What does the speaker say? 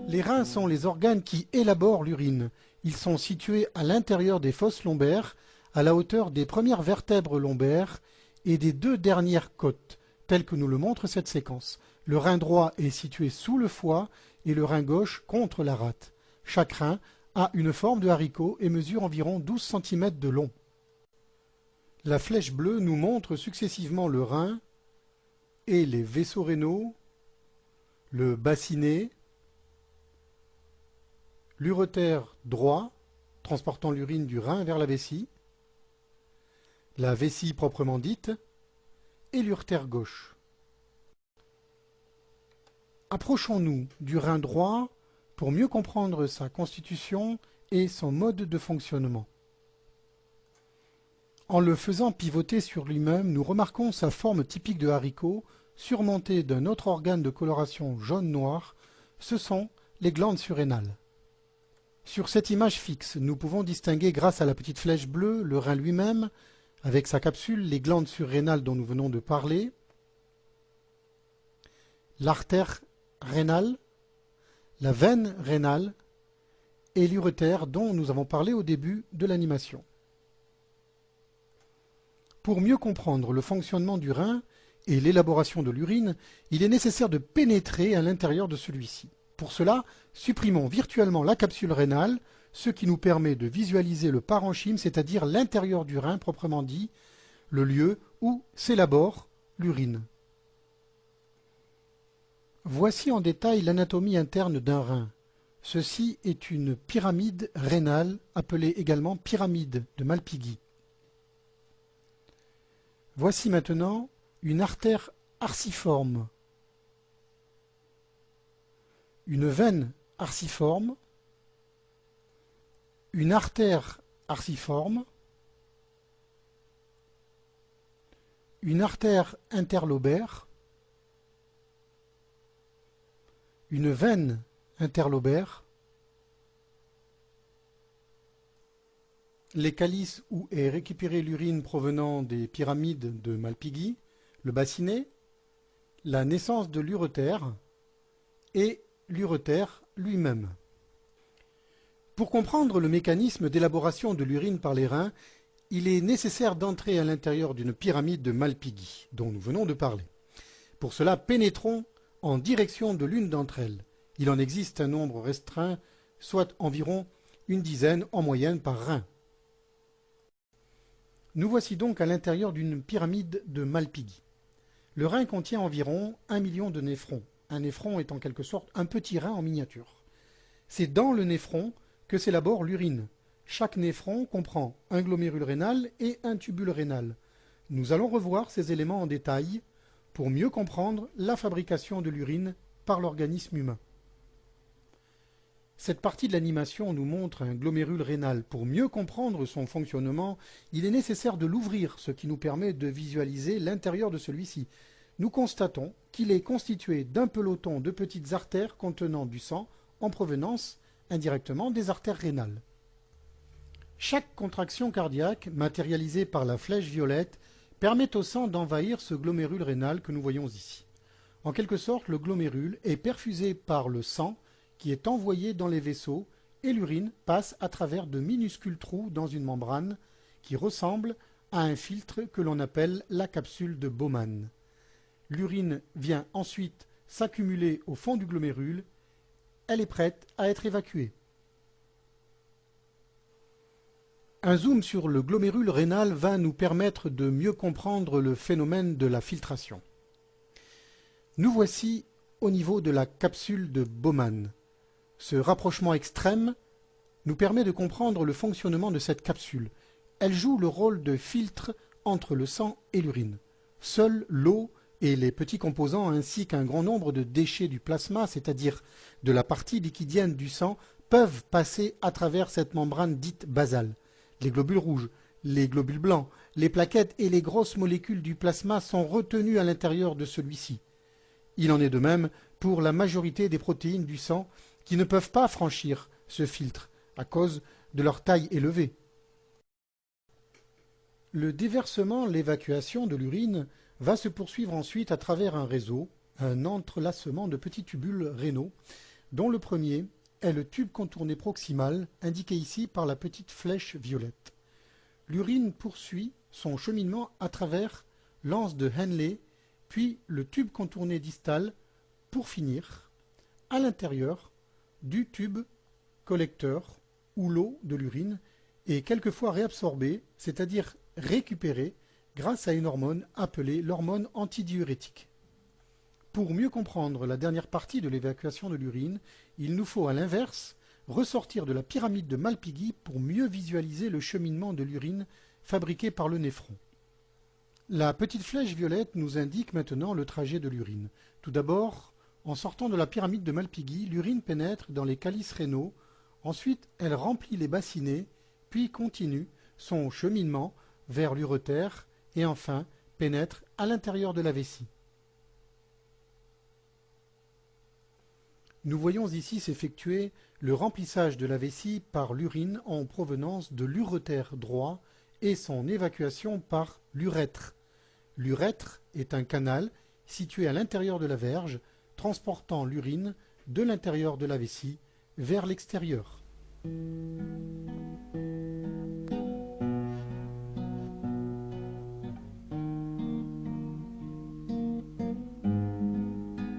Les reins sont les organes qui élaborent l'urine. Ils sont situés à l'intérieur des fosses lombaires, à la hauteur des premières vertèbres lombaires et des deux dernières côtes, telles que nous le montre cette séquence. Le rein droit est situé sous le foie et le rein gauche contre la rate. Chaque rein a une forme de haricot et mesure environ 12 cm de long. La flèche bleue nous montre successivement le rein et les vaisseaux rénaux, le bassinet, l'urétère droit, transportant l'urine du rein vers la vessie, la vessie proprement dite, et l'urétère gauche. Approchons-nous du rein droit pour mieux comprendre sa constitution et son mode de fonctionnement. En le faisant pivoter sur lui-même, nous remarquons sa forme typique de haricot, surmontée d'un autre organe de coloration jaune-noir, ce sont les glandes surrénales. Sur cette image fixe, nous pouvons distinguer grâce à la petite flèche bleue le rein lui-même, avec sa capsule, les glandes surrénales dont nous venons de parler, l'artère rénale, la veine rénale et l'urétère dont nous avons parlé au début de l'animation. Pour mieux comprendre le fonctionnement du rein et l'élaboration de l'urine, il est nécessaire de pénétrer à l'intérieur de celui-ci. Pour cela, supprimons virtuellement la capsule rénale, ce qui nous permet de visualiser le parenchyme, c'est-à-dire l'intérieur du rein proprement dit, le lieu où s'élabore l'urine. Voici en détail l'anatomie interne d'un rein. Ceci est une pyramide rénale, appelée également pyramide de Malpighi. Voici maintenant une artère arciforme, une veine arciforme, une artère arciforme, une artère interlobaire, une veine interlobaire, les calices où est récupérée l'urine provenant des pyramides de Malpighi, le bassinet, la naissance de l'urétère et l'urétère lui-même. Pour comprendre le mécanisme d'élaboration de l'urine par les reins, il est nécessaire d'entrer à l'intérieur d'une pyramide de Malpighi, dont nous venons de parler. Pour cela, pénétrons en direction de l'une d'entre elles. Il en existe un nombre restreint, soit environ une dizaine en moyenne par rein. Nous voici donc à l'intérieur d'une pyramide de Malpighi. Le rein contient environ 1 million de néphrons. Un néphron est en quelque sorte un petit rein en miniature. C'est dans le néphron que s'élabore l'urine. Chaque néphron comprend un glomérule rénal et un tubule rénal. Nous allons revoir ces éléments en détail pour mieux comprendre la fabrication de l'urine par l'organisme humain. Cette partie de l'animation nous montre un glomérule rénal. Pour mieux comprendre son fonctionnement, il est nécessaire de l'ouvrir, ce qui nous permet de visualiser l'intérieur de celui-ci. Nous constatons qu'il est constitué d'un peloton de petites artères contenant du sang en provenance indirectement des artères rénales. Chaque contraction cardiaque, matérialisée par la flèche violette, permet au sang d'envahir ce glomérule rénal que nous voyons ici. En quelque sorte, le glomérule est perfusé par le sang qui est envoyé dans les vaisseaux et l'urine passe à travers de minuscules trous dans une membrane qui ressemble à un filtre que l'on appelle la capsule de Bowman. L'urine vient ensuite s'accumuler au fond du glomérule. Elle est prête à être évacuée. Un zoom sur le glomérule rénal va nous permettre de mieux comprendre le phénomène de la filtration. Nous voici au niveau de la capsule de Bowman. Ce rapprochement extrême nous permet de comprendre le fonctionnement de cette capsule. Elle joue le rôle de filtre entre le sang et l'urine. Seule l'eau et les petits composants ainsi qu'un grand nombre de déchets du plasma, c'est-à-dire de la partie liquidienne du sang, peuvent passer à travers cette membrane dite basale. Les globules rouges, les globules blancs, les plaquettes et les grosses molécules du plasma sont retenues à l'intérieur de celui-ci. Il en est de même pour la majorité des protéines du sang qui ne peuvent pas franchir ce filtre à cause de leur taille élevée. Le déversement, l'évacuation de l'urine va se poursuivre ensuite à travers un réseau, un entrelacement de petits tubules rénaux dont le premier est le tube contourné proximal, indiqué ici par la petite flèche violette. L'urine poursuit son cheminement à travers l'anse de Henle, puis le tube contourné distal, pour finir à l'intérieur du tube collecteur où l'eau de l'urine est quelquefois réabsorbée, c'est-à-dire récupérée, grâce à une hormone appelée l'hormone antidiurétique. Pour mieux comprendre la dernière partie de l'évacuation de l'urine, il nous faut à l'inverse ressortir de la pyramide de Malpighi pour mieux visualiser le cheminement de l'urine fabriqué par le néphron. La petite flèche violette nous indique maintenant le trajet de l'urine. Tout d'abord, en sortant de la pyramide de Malpighi, l'urine pénètre dans les calices rénaux, ensuite elle remplit les bassinées, puis continue son cheminement vers l'urétère et enfin pénètre à l'intérieur de la vessie. Nous voyons ici s'effectuer le remplissage de la vessie par l'urine en provenance de l'urétère droit et son évacuation par l'urètre. L'urètre est un canal situé à l'intérieur de la verge, transportant l'urine de l'intérieur de la vessie vers l'extérieur.